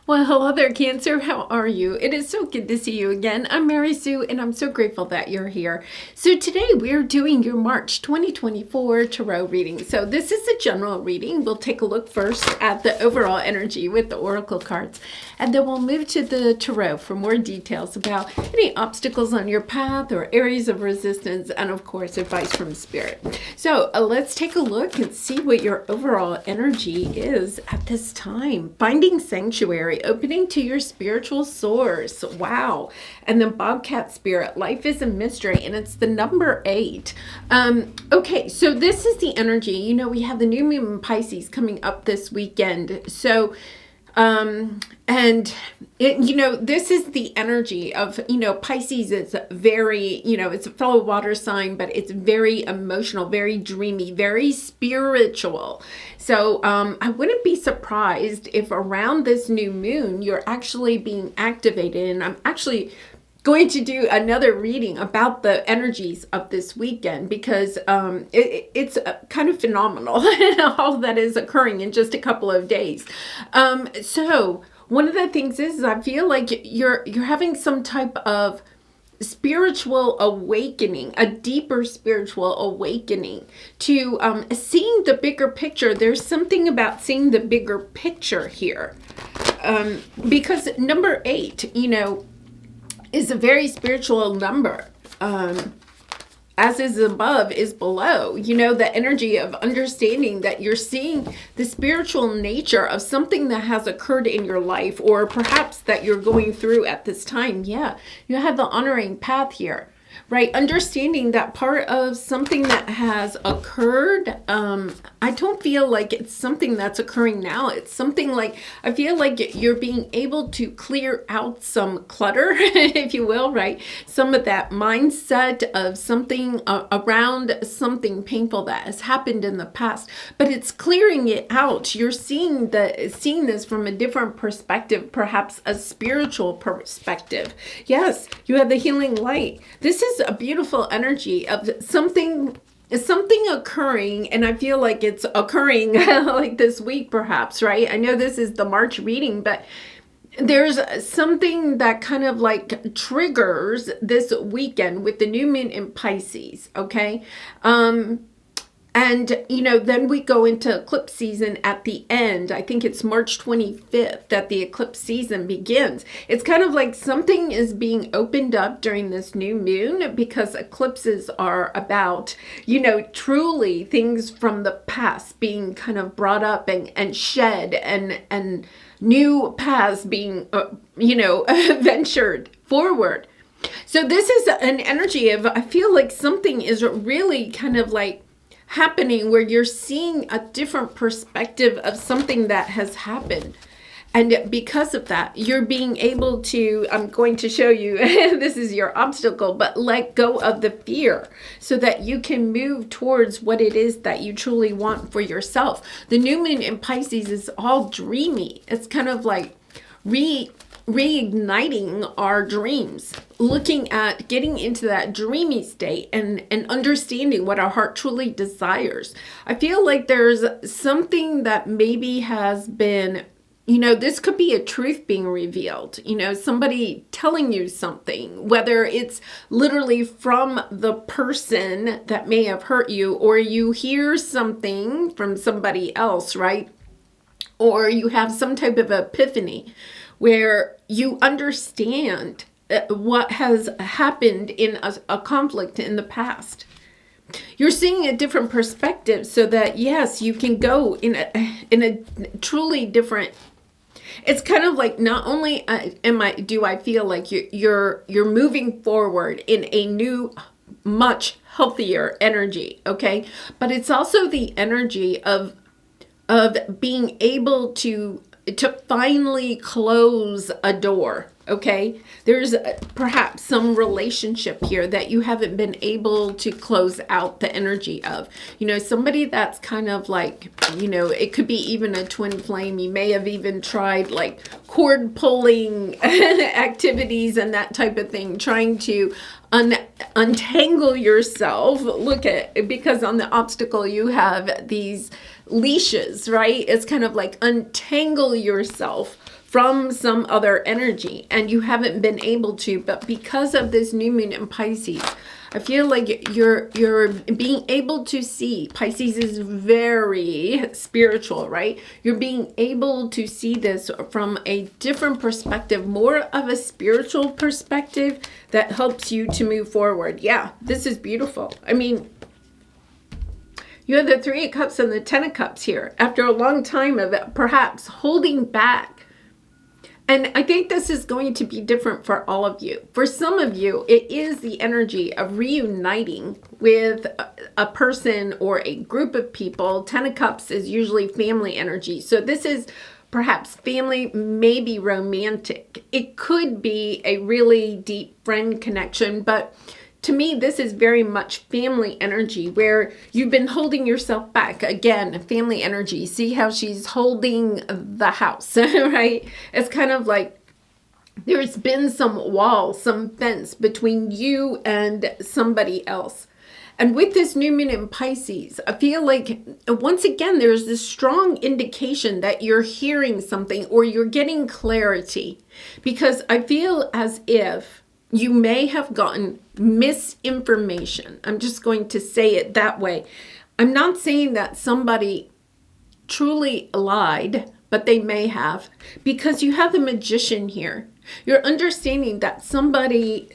Well, hello there, Cancer. How are you? It is so good to see you again. I'm Mary Sue, and I'm so grateful that you're here. So today we're doing your March 2024 Tarot reading. So this is a general reading. We'll take a look first at the overall energy with the Oracle cards, and then we'll move to the Tarot for more details about any obstacles on your path or areas of resistance, and of course, advice from Spirit. So let's take a look and see what your overall energy is at this time. Finding sanctuary. Opening to your spiritual source. Wow. And then Bobcat Spirit, life is a mystery, and it's the number 8. Okay, so this is the energy. You know, we have the new moon in Pisces coming up this weekend. So and it, this is the energy of, Pisces is very, it's a fellow water sign, but it's very emotional, very dreamy, very spiritual. So I wouldn't be surprised if around this new moon, you're actually being activated. And I'm actually going to do another reading about the energies of this weekend because it's kind of phenomenal all that is occurring in just a couple of days. So one of the things is I feel like you're having some type of spiritual awakening, a deeper spiritual awakening to seeing the bigger picture. There's something about seeing the bigger picture here because number 8, is a very spiritual number. As is above is below. The energy of understanding that you're seeing the spiritual nature of something that has occurred in your life, or perhaps that you're going through at this time. Yeah, you have the honoring path here. Right, understanding that part of something that has occurred. I don't feel like it's something that's occurring now. It's something like, I feel like you're being able to clear out some clutter, if you will, right? Some of that mindset of something around something painful that has happened in the past, but it's clearing it out. You're seeing this from a different perspective, perhaps a spiritual perspective. Yes, you have the healing light. This is a beautiful energy of something occurring, and I feel like it's occurring like this week perhaps, right? I know this is the March reading, but there's something that kind of like triggers this weekend with the new moon in Pisces, okay? And, then we go into eclipse season at the end. I think it's March 25th that the eclipse season begins. It's kind of like something is being opened up during this new moon because eclipses are about, truly things from the past being kind of brought up and shed and new paths being, ventured forward. So this is an energy of, I feel like something is really kind of like happening where you're seeing a different perspective of something that has happened. And because of that, you're being able to, I'm going to show you, this is your obstacle, but let go of the fear so that you can move towards what it is that you truly want for yourself. The new moon in Pisces is all dreamy. It's kind of like reigniting our dreams, looking at getting into that dreamy state and understanding what our heart truly desires. I feel like there's something that maybe has been, this could be a truth being revealed, somebody telling you something, whether it's literally from the person that may have hurt you, or you hear something from somebody else, right? Or you have some type of epiphany where you understand what has happened in a conflict in the past. You're seeing a different perspective so that, yes, you can go in a truly different. It's kind of like not only do I feel like you're moving forward in a new, much healthier energy, okay? But it's also the energy of being able to finally close a door, okay? There's perhaps some relationship here that you haven't been able to close out the energy of. Somebody that's kind of like, it could be even a twin flame. You may have even tried like cord pulling activities and that type of thing, trying to untangle yourself. Look at, because on the obstacle you have these leashes, right? It's kind of like untangle yourself from some other energy, and you haven't been able to, but because of this new moon in Pisces, I feel like you're being able to see. Pisces is very spiritual, right? You're being able to see this from a different perspective, more of a spiritual perspective that helps you to move forward. Yeah, this is beautiful. I mean, you have the Three of Cups and the Ten of Cups here after a long time of perhaps holding back. And I think this is going to be different for all of you. For some of you, it is the energy of reuniting with a person or a group of people. Ten of Cups is usually family energy. So this is perhaps family, maybe romantic. It could be a really deep friend connection, but to me, this is very much family energy where you've been holding yourself back. Again, family energy. See how she's holding the house, right? It's kind of like there's been some wall, some fence between you and somebody else. And with this new moon in Pisces, I feel like, once again, there's this strong indication that you're hearing something or you're getting clarity. Because I feel as if you may have gotten misinformation. I'm just going to say it that way. I'm not saying that somebody truly lied, but they may have, because you have the Magician here. You're understanding that somebody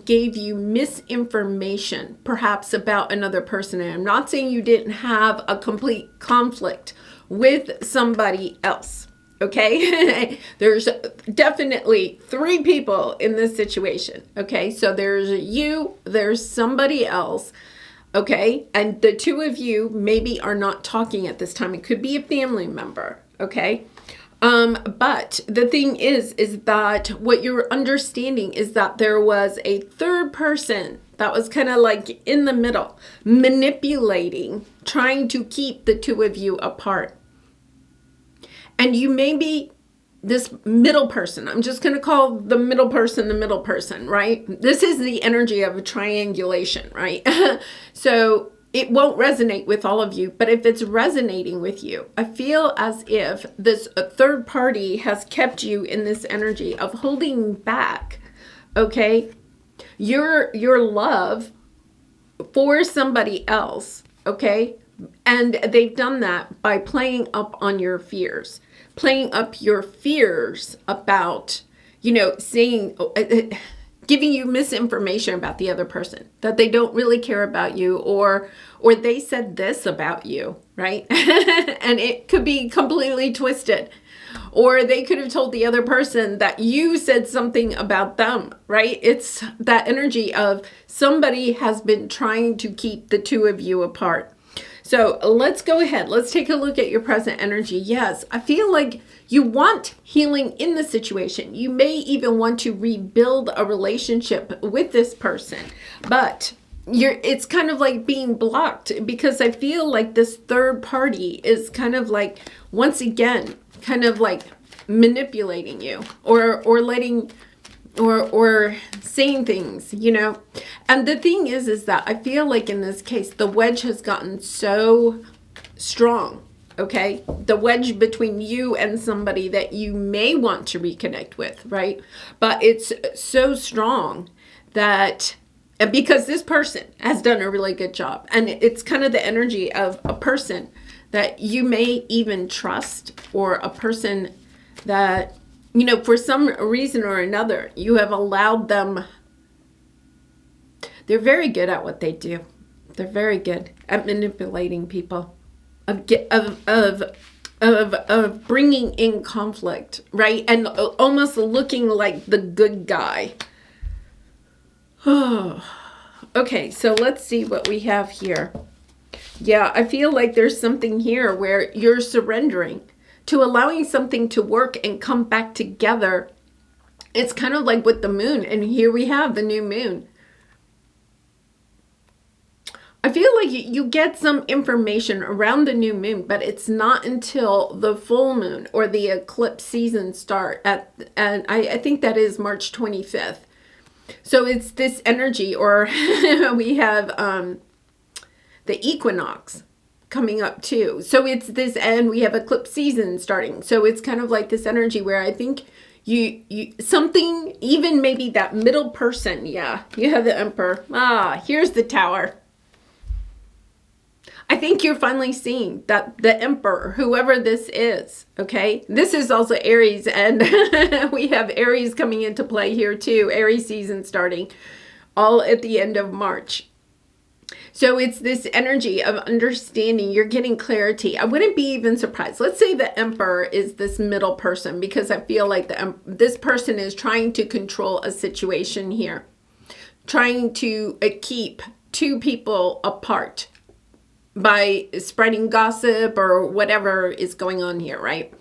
gave you misinformation, perhaps about another person. And I'm not saying you didn't have a complete conflict with somebody else. Okay, there's definitely three people in this situation. Okay, so there's you, there's somebody else. Okay, and the two of you maybe are not talking at this time. It could be a family member. Okay, but the thing is that what you're understanding is that there was a third person that was kind of like in the middle, manipulating, trying to keep the two of you apart. And you may be this middle person. I'm just going to call the middle person, right? This is the energy of a triangulation, right? So it won't resonate with all of you, but if it's resonating with you, I feel as if this third party has kept you in this energy of holding back, okay? Your love for somebody else, okay? And they've done that by playing up on your fears. Playing up your fears about, saying, giving you misinformation about the other person, that they don't really care about you, or they said this about you, right? And it could be completely twisted. Or they could have told the other person that you said something about them, right? It's that energy of somebody has been trying to keep the two of you apart. So let's go ahead. Let's take a look at your present energy. Yes, I feel like you want healing in the situation. You may even want to rebuild a relationship with this person, but it's kind of like being blocked, because I feel like this third party is kind of like, once again, kind of like manipulating you or letting or saying things, And the thing is that I feel like in this case, the wedge has gotten so strong, okay? The wedge between you and somebody that you may want to reconnect with, right? But it's so strong that, because this person has done a really good job, and it's kind of the energy of a person that you may even trust, or a person that, for some reason or another, you have allowed them. They're very good at what they do. They're very good at manipulating people, of bringing in conflict, right? And almost looking like the good guy. Oh, okay. So let's see what we have here. Yeah, I feel like there's something here where you're surrendering to allowing something to work and come back together. It's kind of like with the moon, and here we have the new moon. I feel like you get some information around the new moon, but it's not until the full moon or the eclipse season start and I think that is March 25th. So it's this energy, or we have the equinox coming up too. So it's this, and we have eclipse season starting. So it's kind of like this energy where I think you something, even maybe that middle person. Yeah, you have the Emperor. Here's the Tower. I think you're finally seeing that the Emperor, whoever this is, okay? This is also Aries, and we have Aries coming into play here too. Aries season starting all at the end of March. So it's this energy of understanding. You're getting clarity. I wouldn't be even surprised. Let's say the Emperor is this middle person, because I feel like this person is trying to control a situation here, trying to keep two people apart by spreading gossip or whatever is going on here, right?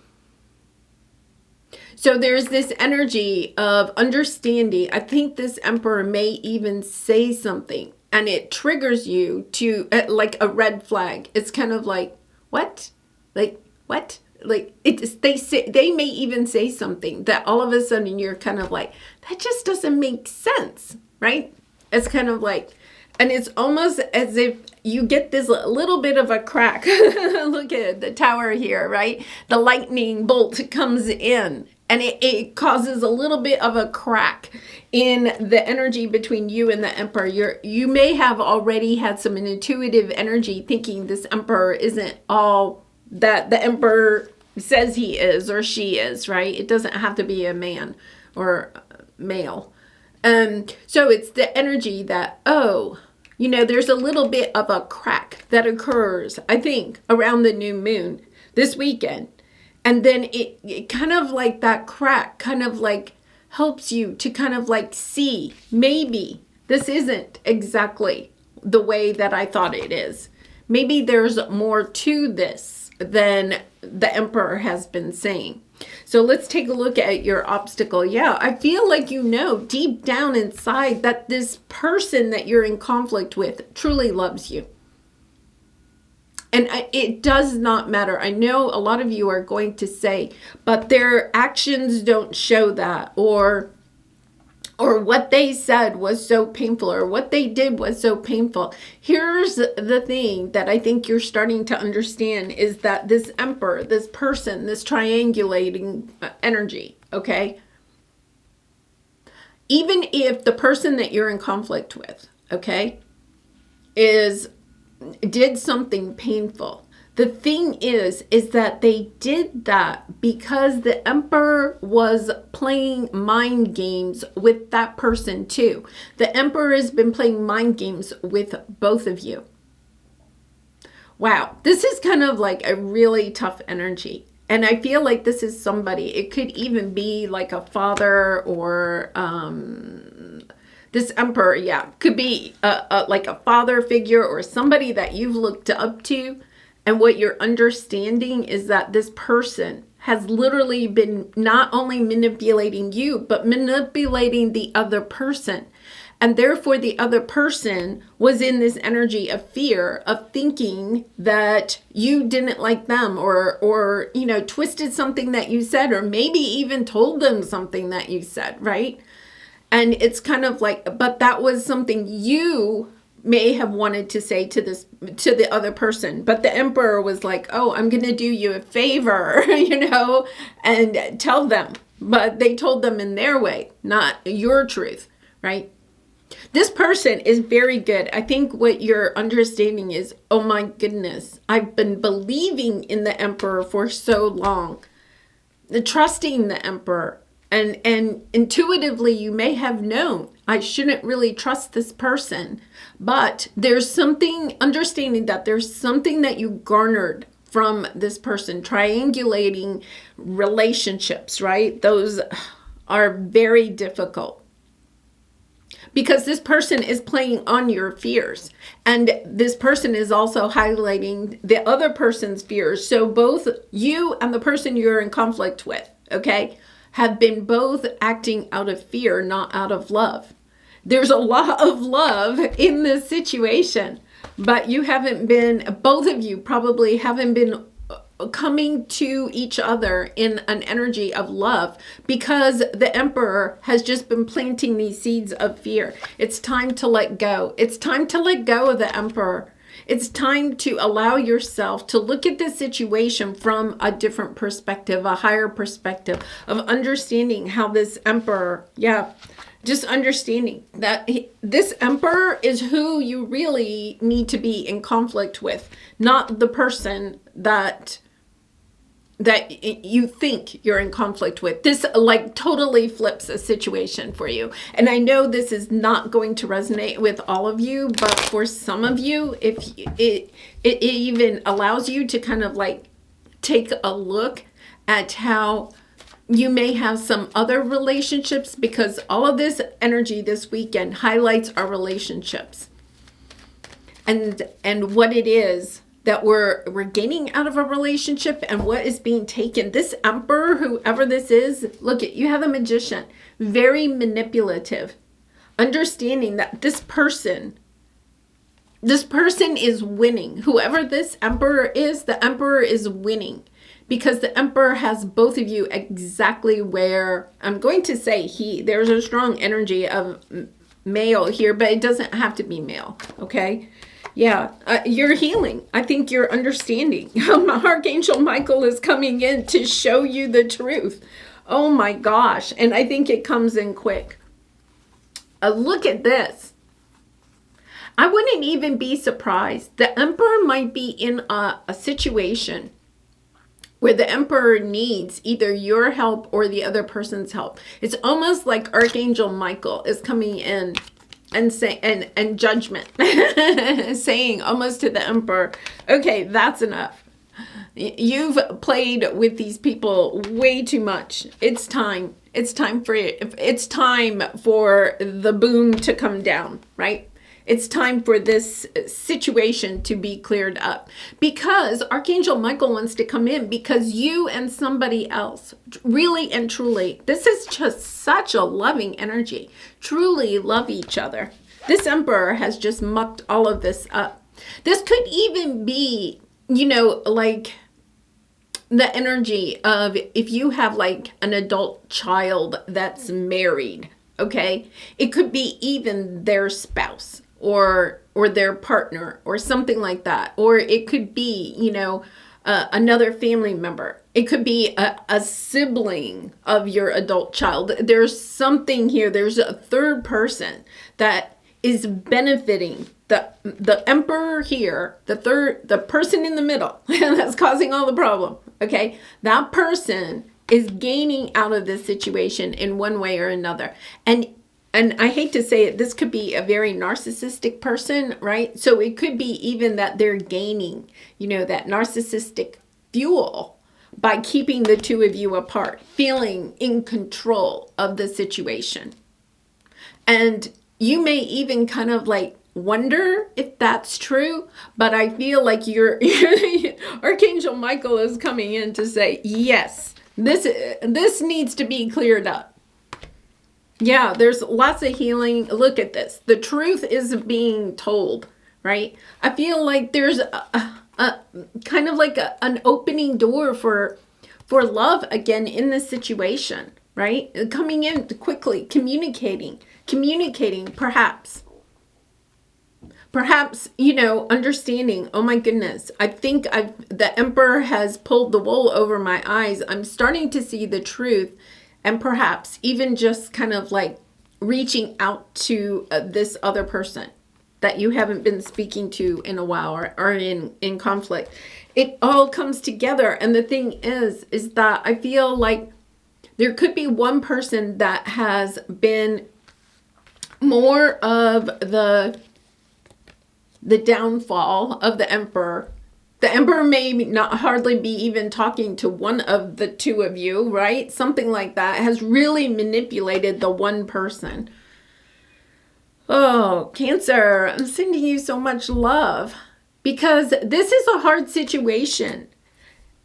So there's this energy of understanding. I think this Emperor may even say something, and it triggers you to like a red flag. It's kind of like, what? Like, what? Like, they may even say something that all of a sudden you're kind of like, that just doesn't make sense, right? It's kind of like, and it's almost as if you get this little bit of a crack. Look at the Tower here, right? The lightning bolt comes in, and it causes a little bit of a crack in the energy between you and the Emperor. You may have already had some intuitive energy thinking this Emperor isn't all that the Emperor says he is or she is, right? It doesn't have to be a man or male. So it's the energy that, there's a little bit of a crack that occurs, I think, around the new moon this weekend. And then it kind of like that crack kind of like helps you to kind of like see, maybe this isn't exactly the way that I thought it is. Maybe there's more to this than the Emperor has been saying. So let's take a look at your obstacle. Yeah, I feel like deep down inside that this person that you're in conflict with truly loves you. And it does not matter. I know a lot of you are going to say, but their actions don't show that, or what they said was so painful, or what they did was so painful. Here's the thing that I think you're starting to understand is that this Emperor, this person, this triangulating energy, okay? Even if the person that you're in conflict with, okay, did something painful, the thing is that they did that because the Emperor was playing mind games with that person too. The Emperor has been playing mind games with both of you. Wow, this is kind of like a really tough energy. And I feel like this is somebody, it could even be like a father or this Emperor, could be like a father figure or somebody that you've looked up to. And what you're understanding is that this person has literally been not only manipulating you, but manipulating the other person. And therefore, the other person was in this energy of fear, of thinking that you didn't like them, or twisted something that you said, or maybe even told them something that you said, right? And it's kind of like, but that was something you may have wanted to say to the other person, but the Emperor was like, oh, I'm going to do you a favor, and tell them, but they told them in their way, not your truth, right? This person is very good. I think what you're understanding is, oh my goodness, I've been believing in the Emperor for so long, trusting the Emperor. And intuitively, you may have known, I shouldn't really trust this person. But there's something, understanding that there's something that you garnered from this person, triangulating relationships, right? Those are very difficult. Because this person is playing on your fears. And this person is also highlighting the other person's fears. So both you and the person you're in conflict with, okay, have been both acting out of fear, not out of love. There's a lot of love in this situation, but both of you probably haven't been coming to each other in an energy of love, because the Emperor has just been planting these seeds of fear. It's time to let go. It's time to let go of the Emperor. It's time to allow yourself to look at the situation from a different perspective, a higher perspective of understanding how this Emperor, just understanding that this Emperor is who you really need to be in conflict with, not the person that you think you're in conflict with. This like totally flips a situation for you. And I know this is not going to resonate with all of you, but for some of you, if it even allows you to kind of like take a look at how you may have some other relationships, because all of this energy this weekend highlights our relationships and what it is that we're gaining out of a relationship and what is being taken. This Emperor, whoever this is, look at, you have a Magician, very manipulative, understanding that this person is winning. Whoever this Emperor is, the Emperor is winning, because the Emperor has both of you exactly where, I'm going to say there's a strong energy of male here, but it doesn't have to be male, okay? Yeah, you're healing. I think you're understanding. Archangel Michael is coming in to show you the truth. Oh my gosh. And I think it comes in quick. Look at this. I wouldn't even be surprised. The Emperor might be in a situation where the Emperor needs either your help or the other person's help. It's almost like Archangel Michael is coming in and say, and judgment, saying almost to the Emperor, okay, that's enough. You've played with these people way too much. It's time. It's time for the boom to come down, right? It's time for this situation to be cleared up, because Archangel Michael wants to come in, because you and somebody else, really and truly, this is just such a loving energy, truly love each other. This Emperor has just mucked all of this up. This could even be, like the energy of if you have like an adult child that's married, okay? It could be even their spouse or their partner or something like that. Or it could be, another family member. It could be a sibling of your adult child. There's something here. There's a third person that is benefiting. The Emperor here, the person in the middle that's causing all the problem. Okay. That person is gaining out of this situation in one way or another. And I hate to say it, this could be a very narcissistic person, right? So it could be even that they're gaining, that narcissistic fuel by keeping the two of you apart, feeling in control of the situation. And you may even kind of like wonder if that's true, but I feel like Archangel Michael is coming in to say, yes, this needs to be cleared up. Yeah, there's lots of healing. Look at this. The truth is being told, right? I feel like there's a kind of like an opening door for love again in this situation, right? Coming in quickly, communicating, perhaps, understanding, oh my goodness, I think the Emperor has pulled the wool over my eyes. I'm starting to see the truth. And perhaps even just kind of like reaching out to this other person that you haven't been speaking to in a while or in conflict. It all comes together. And the thing is that I feel like there could be one person that has been more of the downfall of the Emperor. The Emperor may not hardly be even talking to one of the two of you, right? Something like that has really manipulated the one person. Oh, Cancer, I'm sending you so much love, because this is a hard situation.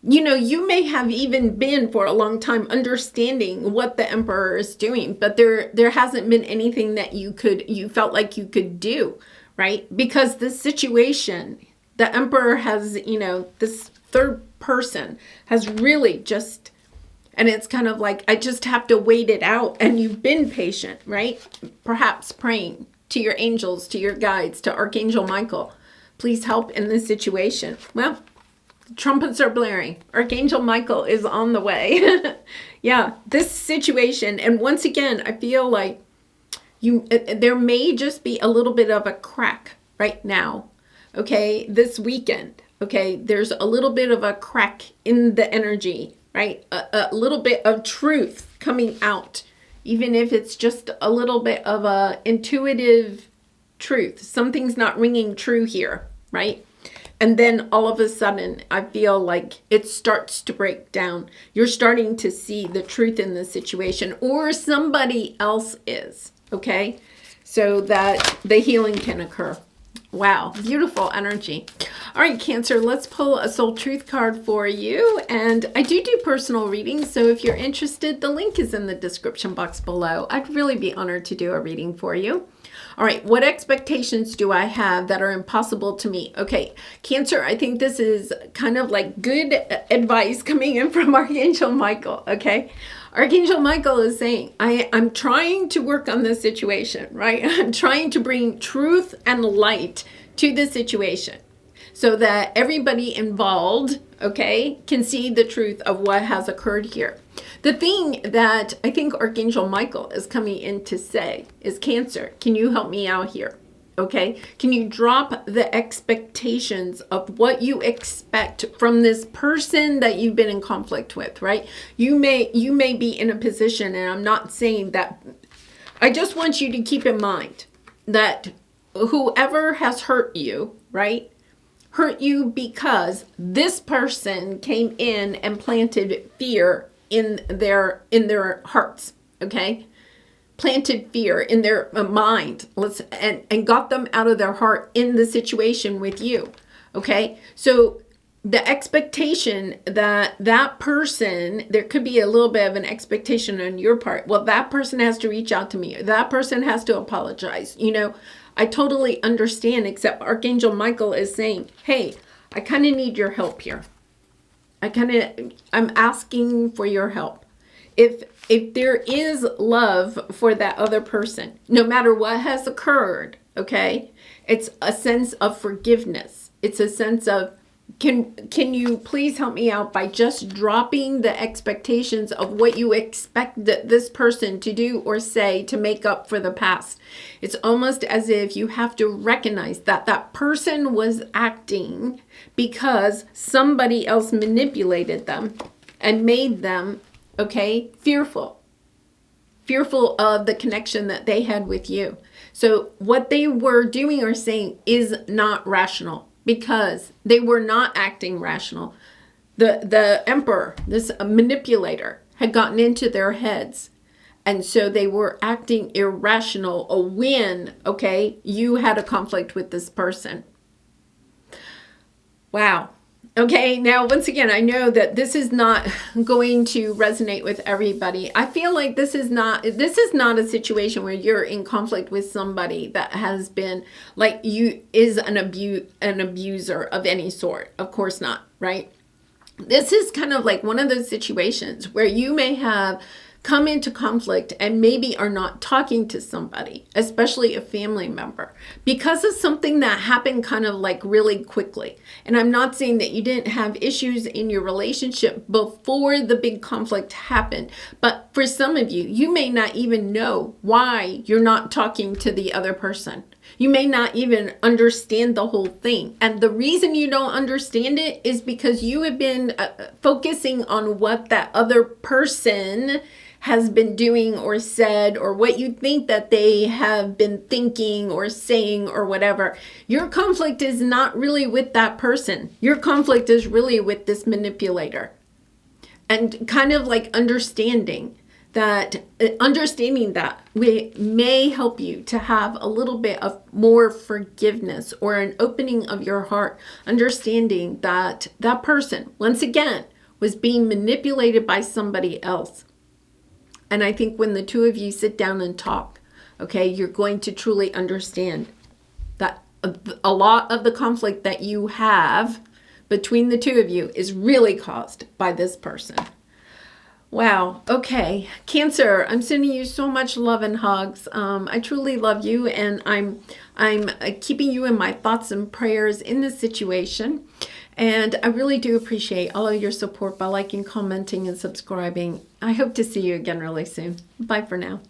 You may have even been for a long time understanding what the Emperor is doing, but there hasn't been anything that you felt like you could do, right? Because this situation, the Emperor has, this third person has really just, and it's kind of like, I just have to wait it out. And you've been patient, right? Perhaps praying to your angels, to your guides, to Archangel Michael. Please help in this situation. Well, trumpets are blaring. Archangel Michael is on the way. Yeah, this situation. And once again, I feel like there may just be a little bit of a crack right now. Okay, this weekend. Okay, there's a little bit of a crack in the energy, right? A little bit of truth coming out, even if it's just a little bit of a intuitive truth. Something's not ringing true here, right? And then all of a sudden, I feel like it starts to break down. You're starting to see the truth in the situation, or somebody else is, okay? So that the healing can occur. Wow, beautiful energy. All right, Cancer, let's pull a soul truth card for you. And I do personal readings, so if you're interested, the link is in the description box below. I'd really be honored to do a reading for you. All right, what expectations do I have that are impossible to meet? Okay, Cancer, I think this is kind of like good advice coming in from Archangel Michael, okay? Archangel Michael is saying, I'm trying to work on this situation, right? I'm trying to bring truth and light to the situation so that everybody involved, okay, can see the truth of what has occurred here. The thing that I think Archangel Michael is coming in to say is, Cancer, can you help me out here? Okay, can you drop the expectations of what you expect from this person that you've been in conflict with, right? You may be in a position, and I'm not saying that, I just want you to keep in mind that whoever has hurt you, right, hurt you because this person came in and planted fear in their hearts, okay? Planted fear in their mind, and got them out of their heart in the situation with you, okay? So the expectation that person, there could be a little bit of an expectation on your part. Well, that person has to reach out to me. That person has to apologize. You know, I totally understand, except Archangel Michael is saying, hey, I kind of need your help here. I'm asking for your help. If there is love for that other person, no matter what has occurred, okay, it's a sense of forgiveness. It's a sense of, can you please help me out by just dropping the expectations of what you expect this person to do or say to make up for the past. It's almost as if you have to recognize that that person was acting because somebody else manipulated them and made them, okay, fearful of the connection that they had with you. So what they were doing or saying is not rational because they were not acting rational. The emperor, this manipulator, had gotten into their heads. And so they were acting irrational when, okay, you had a conflict with this person. Wow. Okay, now once again, I know that this is not going to resonate with everybody. I feel like this is not a situation where you're in conflict with somebody that has been like an abuser of any sort. Of course not, right? This is kind of like one of those situations where you may have come into conflict and maybe are not talking to somebody, especially a family member, because of something that happened kind of like really quickly. And I'm not saying that you didn't have issues in your relationship before the big conflict happened, but for some of you, you may not even know why you're not talking to the other person. You may not even understand the whole thing. And the reason you don't understand it is because you have been focusing on what that other person has been doing or said, or what you think that they have been thinking or saying or whatever. Your conflict is not really with that person. Your conflict is really with this manipulator. And kind of like understanding that may help you to have a little bit of more forgiveness or an opening of your heart, understanding that that person, once again, was being manipulated by somebody else. And I think when the two of you sit down and talk, okay, you're going to truly understand that a lot of the conflict that you have between the two of you is really caused by this person. Wow. Okay. Cancer, I'm sending you so much love and hugs. I truly love you, and I'm keeping you in my thoughts and prayers in this situation. And I really do appreciate all of your support by liking, commenting, and subscribing. I hope to see you again really soon. Bye for now.